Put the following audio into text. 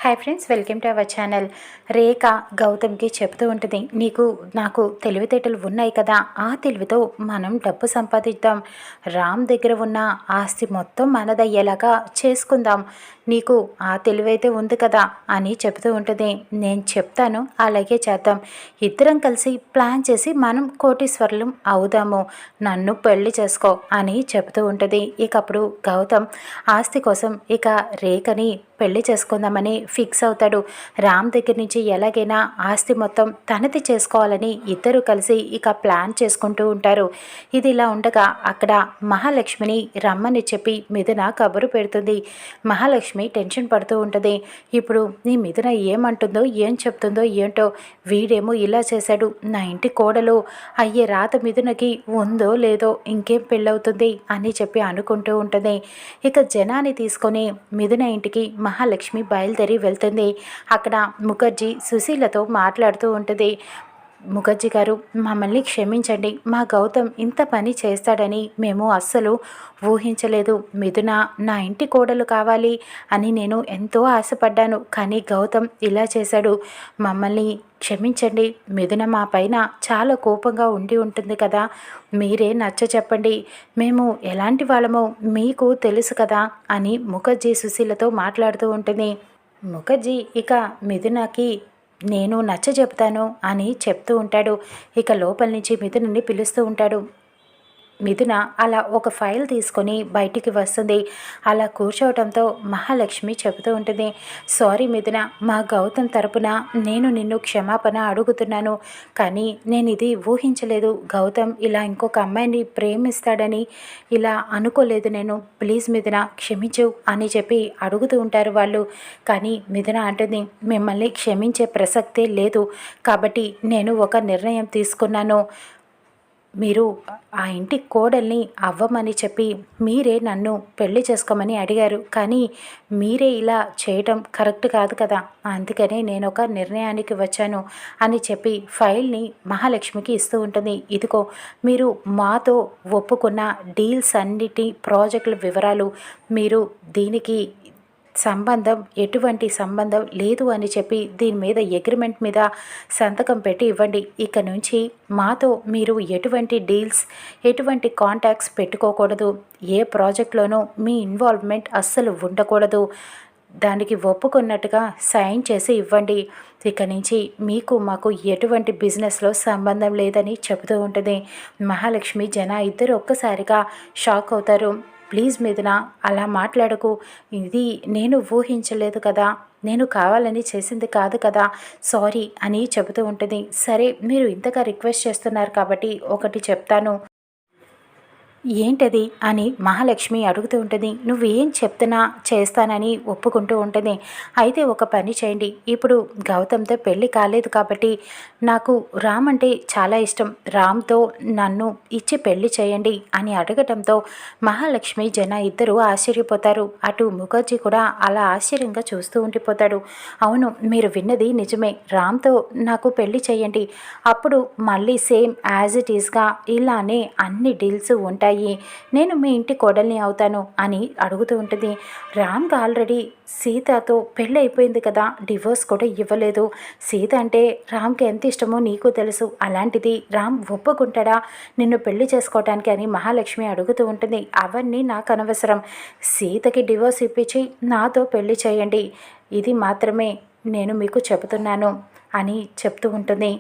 Hi friends, welcome to our channel. Rekha గౌతమ్కి చెప్తూ ఉంటుంది, నాకు తెలివితేటలు ఉన్నాయి కదా, ఆ తెలివితో మనం డబ్బు సంపాదిద్దాం, రామ్ దగ్గర ఉన్న ఆస్తి మొత్తం మనదయ్యేలాగా చేసుకుందాం, నీకు ఆ తెలివైతే ఉంది కదా అని చెబుతూ ఉంటుంది. నేను చెప్తాను, అలాగే చేద్దాం, ఇద్దరం కలిసి ప్లాన్ చేసి మనం కోటీశ్వరులం అవుదాము, నన్ను పెళ్లి చేసుకో అని చెబుతూ ఉంటుంది. ఇక అప్పుడు గౌతమ్ ఆస్తి కోసం ఇక రేఖని పెళ్లి చేసుకుందామని ఫిక్స్ అవుతాడు. రామ్ దగ్గర నుంచి ఎలాగైనా ఆస్తి మొత్తం తనది చేసుకోవాలని ఇద్దరు కలిసి ఇక ప్లాన్ చేసుకుంటూ ఉంటారు. ఇది ఇలా ఉండగా అక్కడ మహాలక్ష్మిని రమ్మని చెప్పి మిథున కబురు పెడుతుంది. మహాలక్ష్మి టెన్షన్ పడుతూ ఉంటుంది. ఇప్పుడు నీ మిథున ఏమంటుందో ఏం చెప్తుందో ఏంటో, వీడేమో ఇలా చేశాడు, నా ఇంటి కోడలు అయ్యే రాత మిథునకి ఉందో లేదో, ఇంకేం పెళ్ళవుతుంది అని చెప్పి అనుకుంటూ ఉంటుంది. ఇక జనాన్ని తీసుకొని మిథున ఇంటికి మహాలక్ష్మి బయలుదేరి వెళ్తుంది. అక్కడ ముఖర్జీ సుశీలతో మాట్లాడుతూ ఉంటుంది. ముఖర్జీ గారు, మమ్మల్ని క్షమించండి, మా గౌతమ్ ఇంత పని చేస్తాడని మేము అస్సలు ఊహించలేదు. మిథున నా ఇంటి కోడలు కావాలి అని నేను ఎంతో ఆశపడ్డాను, కానీ గౌతమ్ ఇలా చేశాడు, మమ్మల్ని క్షమించండి. మిథున మా పైన చాలా కోపంగా ఉండి ఉంటుంది కదా, మీరే నచ్చ చెప్పండి, మేము ఎలాంటి వాళ్ళమో మీకు తెలుసు కదా అని ముఖర్జీ సుశీలతో మాట్లాడుతూ ఉంటుంది. ముఖర్జీ ఇక మిథునకి నేను నచ్చ చెప్తాను అని చెప్తూ ఉంటాడు. ఇక లోపల నుంచి మిథునని పిలుస్తూ ఉంటాడు. మిథున అలా ఒక ఫైల్ తీసుకొని బయటికి వస్తుంది. అలా కూర్చోవడంతో మహాలక్ష్మి చెబుతూ ఉంటుంది, సారీ మిథున, మా గౌతమ్ తరపున నేను నిన్ను క్షమాపణ అడుగుతున్నాను, కానీ నేను ఇది ఊహించలేదు, గౌతమ్ ఇలా ఇంకొక అమ్మాయిని ప్రేమిస్తాడని ఇలా అనుకోలేదు నేను, ప్లీజ్ మిథున క్షమించు అని చెప్పి అడుగుతూ ఉంటారు వాళ్ళు. కానీ మిథున అంటుంది, మిమ్మల్ని క్షమించే ప్రసక్తే లేదు, కాబట్టి నేను ఒక నిర్ణయం తీసుకున్నాను, మీరు ఆ ఇంటి కోడల్ని అవ్వమని చెప్పి మీరే నన్ను పెళ్లి చేసుకోమని అడిగారు, కానీ మీరే ఇలా చేయటం కరెక్ట్ కాదు కదా, అందుకనే నేను ఒక నిర్ణయానికి వచ్చాను అని చెప్పి ఫైల్ని మహాలక్ష్మికి ఇస్తూ ఉంటుంది. ఇదిగో, మీరు మాతో ఒప్పుకున్న డీల్స్ అన్నిటి ప్రాజెక్టుల వివరాలు, మీరు దీనికి ఎటువంటి సంబంధం లేదు అని చెప్పి దీని మీద అగ్రిమెంట్ మీద సంతకం పెట్టి ఇవ్వండి. ఇక నుంచి మాతో మీరు ఎటువంటి డీల్స్, ఎటువంటి కాంటాక్ట్స్ పెట్టుకోకూడదు, ఏ ప్రాజెక్ట్లోనూ మీ ఇన్వాల్వ్మెంట్ అస్సలు ఉండకూడదు, దానికి ఒప్పుకున్నట్టుగా సైన్ చేసి ఇవ్వండి, ఇక నుంచి మీకు మాకు ఎటువంటి బిజినెస్లో సంబంధం లేదని చెబుతూ ఉంటుంది. మహాలక్ష్మి జన ఇద్దరు ఒక్కసారిగా షాక్ అవుతారు. ప్లీజ్ మిథున అలా మాట్లాడకు, ఇది నేను ఊహించలేదు కదా, నేను కావాలని చేసింది కాదు కదా, సారీ అని చెబుతూ ఉంటుంది. సరే, మీరు ఇంతగా రిక్వెస్ట్ చేస్తున్నారు కాబట్టి ఒకటి చెప్తాను. ఏంటది అని మహాలక్ష్మి అడుగుతూ ఉంటుంది. నువ్వేం చెప్తున్నా చేస్తానని ఒప్పుకుంటూ ఉంటుంది. అయితే ఒక పని చేయండి, ఇప్పుడు గౌతమ్తో పెళ్ళి కాలేదు కాబట్టి నాకు రామ్ అంటే చాలా ఇష్టం, రామ్తో నన్ను ఇచ్చి పెళ్లి చేయండి అని అడగటంతో మహాలక్ష్మి జన ఇద్దరు ఆశ్చర్యపోతారు. అటు ముఖర్జీ కూడా అలా ఆశ్చర్యంగా చూస్తూ ఉండిపోతాడు. అవును, మీరు విన్నది నిజమే, రామ్తో నాకు పెళ్లి చేయండి, అప్పుడు మళ్ళీ సేమ్ యాజ్ ఇట్ ఈస్గా ఇలానే అన్ని డీల్స్ ఉంటాయి, నేను మీ ఇంటి కోడల్ని అవుతాను అని అడుగుతూ ఉంటుంది. రామ్కి ఆల్రెడీ సీతతో పెళ్ళి అయిపోయింది కదా, డివోర్స్ కూడా ఇవ్వలేదు, సీత అంటే రామ్కి ఎంత ఇష్టమో నీకు తెలుసు, అలాంటిది రామ్ ఒప్పుకుంటాడా నిన్ను పెళ్లి చేసుకోవటానికి అని మహాలక్ష్మి అడుగుతూ ఉంటుంది. అవన్నీ నాకు అనవసరం, సీతకి డివోర్స్ ఇప్పించి నాతో పెళ్లి చేయండి, ఇది మాత్రమే నేను మీకు చెబుతున్నాను అని చెప్తూ ఉంటుంది.